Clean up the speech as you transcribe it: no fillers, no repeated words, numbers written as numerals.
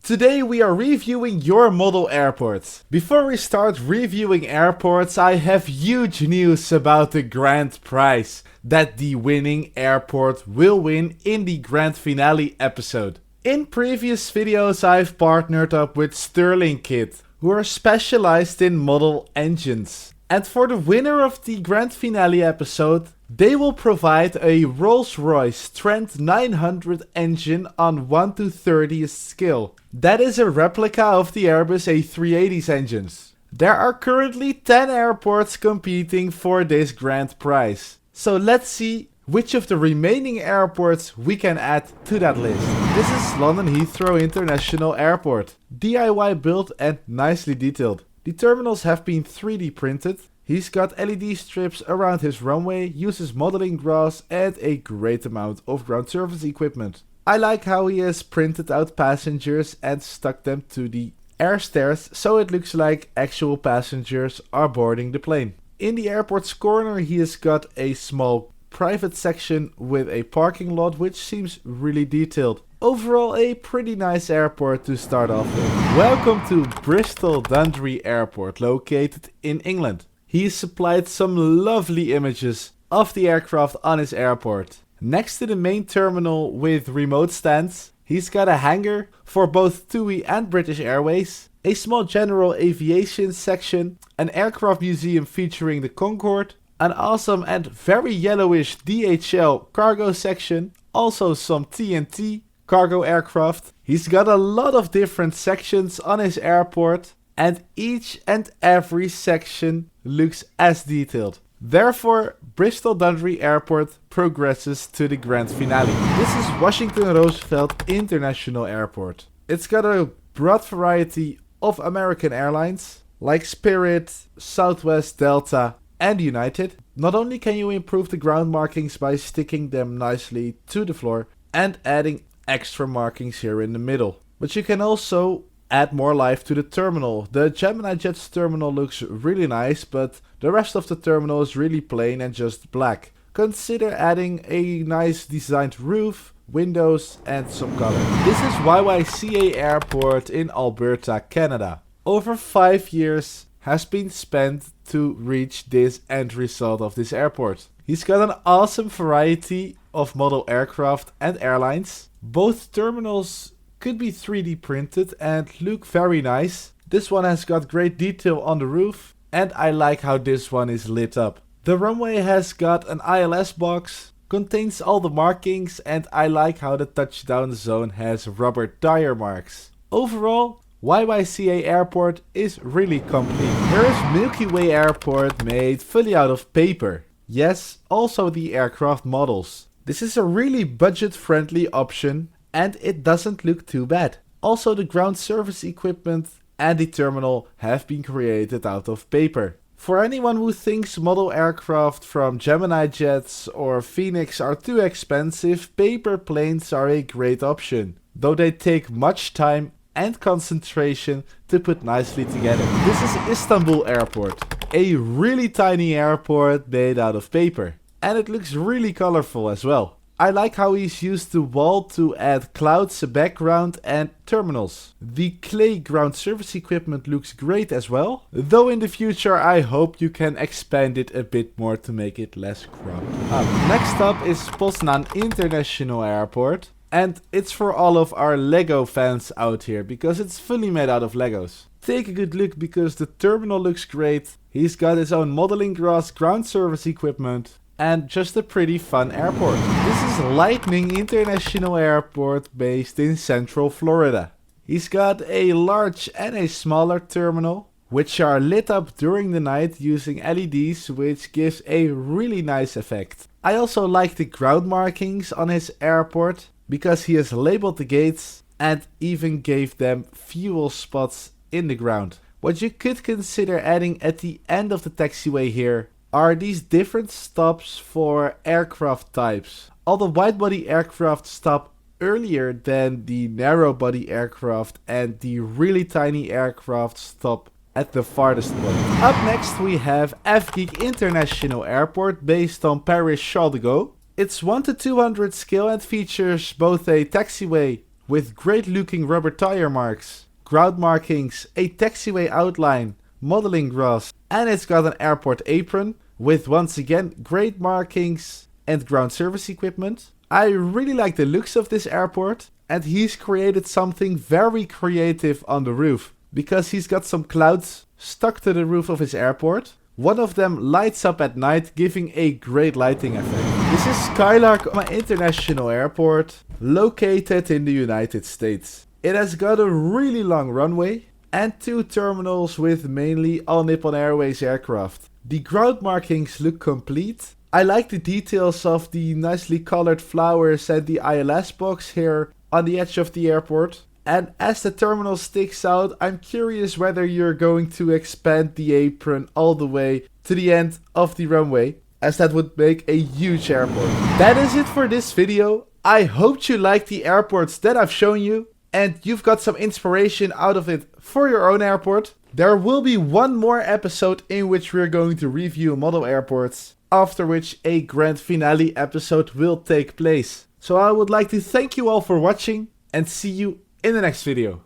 Today we are reviewing your model airport. Before we start reviewing airports, I have huge news about the grand prize that the winning airport will win in the grand finale episode. In previous videos I've partnered up with Stirlingkit, who are specialized in model engines. And for the winner of the grand finale episode, they will provide a Rolls-Royce Trent 900 engine on 1 to 30th scale. That is a replica of the Airbus A380's engines. There are currently 10 airports competing for this grand prize. So let's see which of the remaining airports we can add to that list. This is London Heathrow International Airport. DIY built and nicely detailed. The terminals have been 3D printed. He's got LED strips around his runway, uses modeling grass and a great amount of ground service equipment. I like how he has printed out passengers and stuck them to the air stairs so it looks like actual passengers are boarding the plane. In the airport's corner he has got a small private section with a parking lot which seems really detailed. Overall a pretty nice airport to start off with. Welcome to Bristol Dundry Airport, located in England. He supplied some lovely images of the aircraft on his airport. Next to the main terminal with remote stands, he's got a hangar for both TUI and British Airways, a small general aviation section, an aircraft museum featuring the Concorde, an awesome and very yellowish DHL cargo section, also some TNT cargo aircraft. He's got a lot of different sections on his airport and each and every section looks as detailed. Therefore, Bristol Dundry Airport progresses to the grand finale. This is Washington Roosevelt International Airport. It's got a broad variety of American airlines like Spirit, Southwest, Delta and United. Not only can you improve the ground markings by sticking them nicely to the floor and adding extra markings here in the middle, but you can also add more life to the terminal. The Gemini Jets terminal looks really nice, but the rest of the terminal is really plain and just black. Consider adding a nice designed roof, windows and some color. This is YYCA Airport in Alberta, Canada. Over 5 years has been spent to reach this end result of this airport. He's got an awesome variety of model aircraft and airlines. Both terminals could be 3D printed and look very nice. This one has got great detail on the roof and I like how this one is lit up. The runway has got an ILS box, contains all the markings and I like how the touchdown zone has rubber tire marks. Overall, YYCA Airport is really complete. Here is Milky Way Airport made fully out of paper. Yes, also the aircraft models. This is a really budget friendly option and it doesn't look too bad. Also the ground service equipment and the terminal have been created out of paper. For anyone who thinks model aircraft from Gemini Jets or Phoenix are too expensive, paper planes are a great option, though they take much time and concentration to put nicely together. This is Istanbul Airport, a really tiny airport made out of paper. And it looks really colorful as well. I like how he's used the wall to add clouds, a background and terminals. The clay ground service equipment looks great as well, though in the future I hope you can expand it a bit more to make it less crowded. Next up is Posan International Airport, and it's for all of our Lego fans out here because it's fully made out of Legos. Take a good look because the terminal looks great, he's got his own modeling grass, ground service equipment, and just a pretty fun airport. This is Lightning International Airport based in Central Florida. He's got a large and a smaller terminal, which are lit up during the night using LEDs, which gives a really nice effect. I also like the ground markings on his airport because he has labeled the gates and even gave them fuel spots in the ground. What you could consider adding at the end of the taxiway here are these different stops for aircraft types. All the wide-body aircraft stop earlier than the narrow-body aircraft and the really tiny aircraft stop at the farthest point. Up next we have Avgeek International Airport based on Paris Charles de Gaulle. It's 1 to 200 scale and features both a taxiway with great looking rubber tire marks, ground markings, a taxiway outline, modeling grass, and it's got an airport apron with once again great markings and ground service equipment. I really like the looks of this airport, and he's created something very creative on the roof, because he's got some clouds stuck to the roof of his airport. One of them lights up at night, giving a great lighting effect. This is Skylock, my international airport, located in the United States. It has got a really long runway and 2 terminals with mainly All Nippon Airways aircraft. The ground markings look complete. I like the details of the nicely colored flowers and the ILS box here on the edge of the airport. And as the terminal sticks out, I'm curious whether you're going to expand the apron all the way to the end of the runway, as that would make a huge airport. That is it for this video. I hope you liked the airports that I've shown you, and you've got some inspiration out of it for your own airport. There will be one more episode in which we're going to review model airports, after which a grand finale episode will take place. So I would like to thank you all for watching, and see you in the next video.